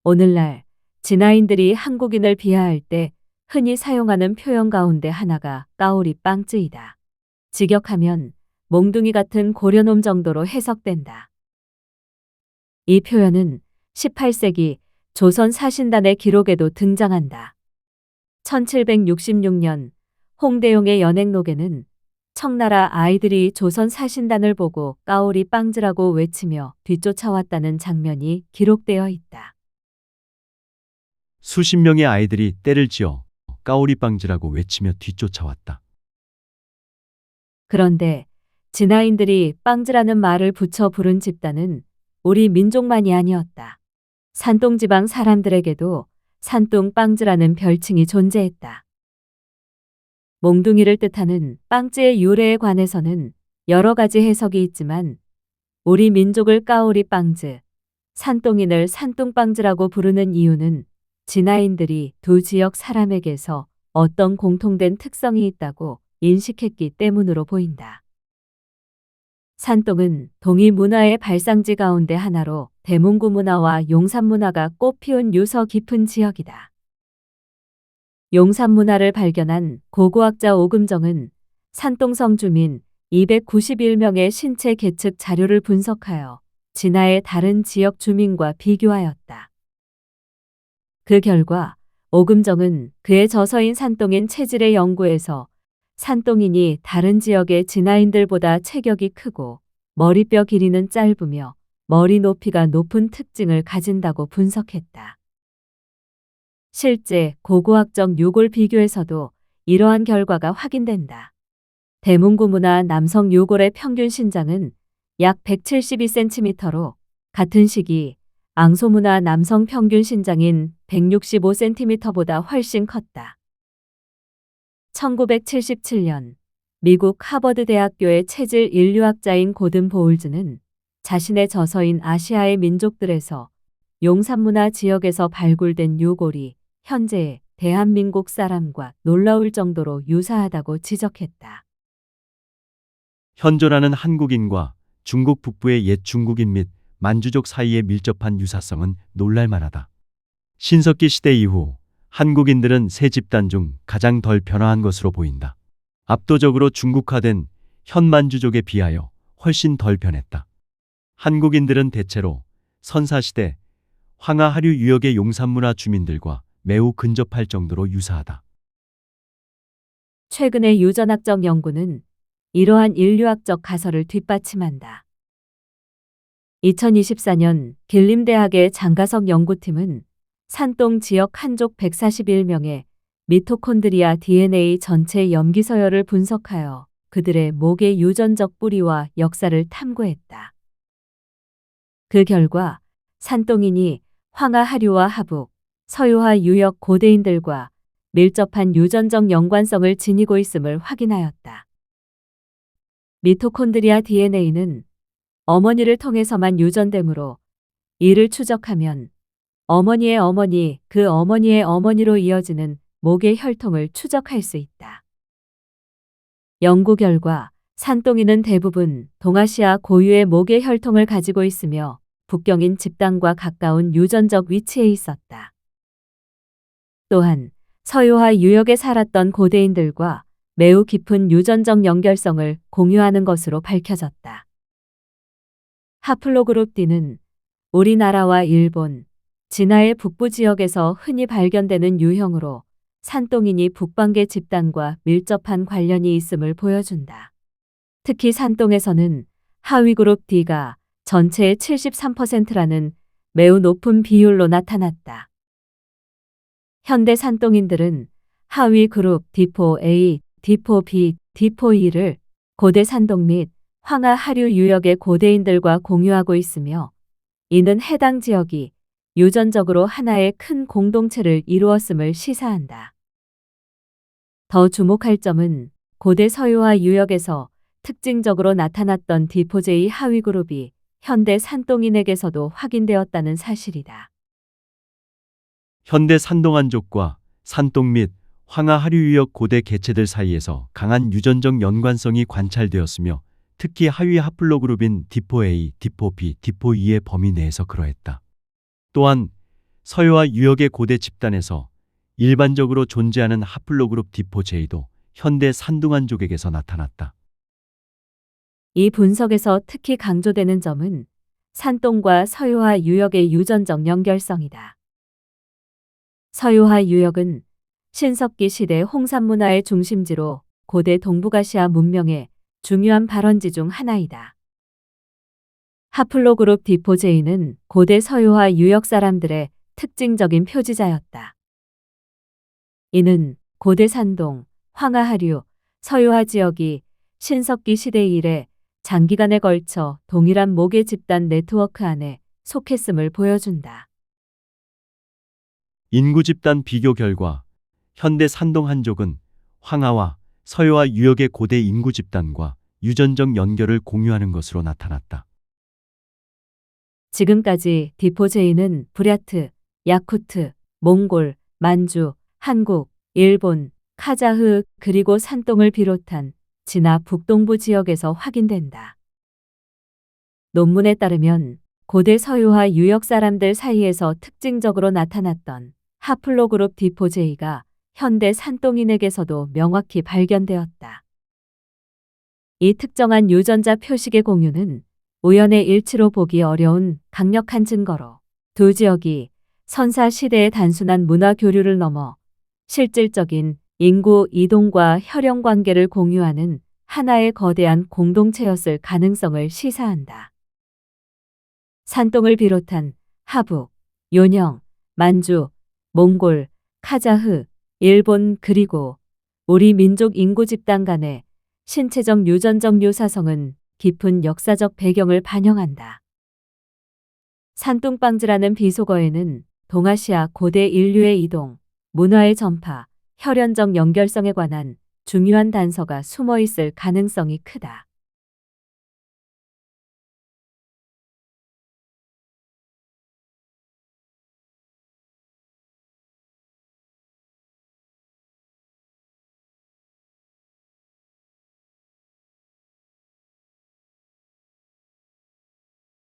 오늘날 진화인들이 한국인을 비하할 때 흔히 사용하는 표현 가운데 하나가 까오리 빵쯔이다. 직역하면 몽둥이 같은 고려놈 정도로 해석된다. 이 표현은 18세기 조선 사신단의 기록에도 등장한다. 1766년 홍대용의 연행록에는 청나라 아이들이 조선 사신단을 보고 까오리 빵즈라고 외치며 뒤쫓아왔다는 장면이 기록되어 있다. 수십 명의 아이들이 떼를 지어 까오리빵즈라고 외치며 뒤쫓아왔다. 그런데 진화인들이 빵즈라는 말을 붙여 부른 집단은 우리 민족만이 아니었다. 산동 지방 사람들에게도 산동 빵즈라는 별칭이 존재했다. 몽둥이를 뜻하는 빵즈의 유래에 관해서는 여러 가지 해석이 있지만 우리 민족을 까오리 빵즈, 산동인을 산동빵즈라고 부르는 이유는 진화인들이 두 지역 사람에게서 어떤 공통된 특성이 있다고 인식했기 때문으로 보인다. 산동은 동이 문화의 발상지 가운데 하나로 대문구 문화와 용산 문화가 꽃피운 유서 깊은 지역이다. 용산 문화를 발견한 고고학자 오금정은 산동성 주민 291명의 신체 계측 자료를 분석하여 진화의 다른 지역 주민과 비교하였다. 그 결과 오금정은 그의 저서인 산동인 체질의 연구에서 산동인이 다른 지역의 진화인들보다 체격이 크고 머리뼈 길이는 짧으며 머리 높이가 높은 특징을 가진다고 분석했다. 실제 고고학적 요골 비교에서도 이러한 결과가 확인된다. 대문구 문화 남성 요골의 평균 신장은 약 172cm로 같은 시기 앙소문화 남성 평균 신장인 165cm보다 훨씬 컸다. 1977년 미국 하버드 대학교의 체질 인류학자인 고든 보울즈는 자신의 저서인 아시아의 민족들에서 용산문화 지역에서 발굴된 요골이 현재의 대한민국 사람과 놀라울 정도로 유사하다고 지적했다. 현존하는 한국인과 중국 북부의 옛 중국인 및 만주족 사이의 밀접한 유사성은 놀랄만하다. 신석기 시대 이후 한국인들은 세 집단 중 가장 덜 변화한 것으로 보인다. 압도적으로 중국화된 현만주족에 비하여 훨씬 덜 변했다. 한국인들은 대체로 선사시대 황하-하류 유역의 용산문화 주민들과 매우 근접할 정도로 유사하다. 최근의 유전학적 연구는 이러한 인류학적 가설을 뒷받침한다. 2024년 길림대학의 장가석 연구팀은 산동 지역 한족 141명의 미토콘드리아 DNA 전체 염기 서열을 분석하여 그들의 목의 유전적 뿌리와 역사를 탐구했다. 그 결과 산동인이 황하-하류와 하북, 서유화 유역 고대인들과 밀접한 유전적 연관성을 지니고 있음을 확인하였다. 미토콘드리아 DNA는 어머니를 통해서만 유전되므로 이를 추적하면 어머니의 어머니, 그 어머니의 어머니로 이어지는 목의 혈통을 추적할 수 있다. 연구 결과 산동인은 대부분 동아시아 고유의 목의 혈통을 가지고 있으며 북경인 집단과 가까운 유전적 위치에 있었다. 또한 서유화 유역에 살았던 고대인들과 매우 깊은 유전적 연결성을 공유하는 것으로 밝혀졌다. 하플로그룹 D는 우리나라와 일본, 진화의 북부 지역에서 흔히 발견되는 유형으로 산동인이 북방계 집단과 밀접한 관련이 있음을 보여준다. 특히 산동에서는 하위그룹 D가 전체의 73%라는 매우 높은 비율로 나타났다. 현대 산동인들은 하위그룹 D4A, D4B, D4E를 고대 산동 및 황하-하류 유역의 고대인들과 공유하고 있으며 이는 해당 지역이 유전적으로 하나의 큰 공동체를 이루었음을 시사한다. 더 주목할 점은 고대 서유화 유역에서 특징적으로 나타났던 D4J 하위 그룹이 현대 산동인에게서도 확인되었다는 사실이다. 현대 산동안족과 산동 및 황하-하류 유역 고대 개체들 사이에서 강한 유전적 연관성이 관찰되었으며 특히 하위 하플로그룹인 D4A, D4B, D4E의 범위 내에서 그러했다. 또한 서유화 유역의 고대 집단에서 일반적으로 존재하는 하플로그룹 디포제이도 현대 산둥한족에게서 나타났다. 이 분석에서 특히 강조되는 점은 산동과 서유화 유역의 유전적 연결성이다. 서유화 유역은 신석기 시대 홍산 문화의 중심지로 고대 동북아시아 문명의 중요한 발원지 중 하나이다. 하플로그룹 디포제이는 고대 서유화 유역 사람들의 특징적인 표지자였다. 이는 고대 산동, 황하하류, 서유화 지역이 신석기 시대 이래 장기간에 걸쳐 동일한 목의 집단 네트워크 안에 속했음을 보여준다. 인구 집단 비교 결과 현대 산동한족은 황하와 서유화 유역의 고대 인구 집단과 유전적 연결을 공유하는 것으로 나타났다. 지금까지 디포제이는 부랴트, 야쿠트, 몽골, 만주, 한국, 일본, 카자흐 그리고 산동을 비롯한 진화 북동부 지역에서 확인된다. 논문에 따르면 고대 서유화 유역 사람들 사이에서 특징적으로 나타났던 하플로그룹 디포제이가 현대 산동인에게서도 명확히 발견되었다. 이 특정한 유전자 표식의 공유는 우연의 일치로 보기 어려운 강력한 증거로 두 지역이 선사 시대의 단순한 문화 교류를 넘어 실질적인 인구 이동과 혈연 관계를 공유하는 하나의 거대한 공동체였을 가능성을 시사한다. 산동을 비롯한 하북, 요령, 만주, 몽골, 카자흐, 일본 그리고 우리 민족 인구 집단 간의 신체적 유전적 유사성은 깊은 역사적 배경을 반영한다. 산둥방즈라는 비속어에는 동아시아 고대 인류의 이동, 문화의 전파, 혈연적 연결성에 관한 중요한 단서가 숨어 있을 가능성이 크다.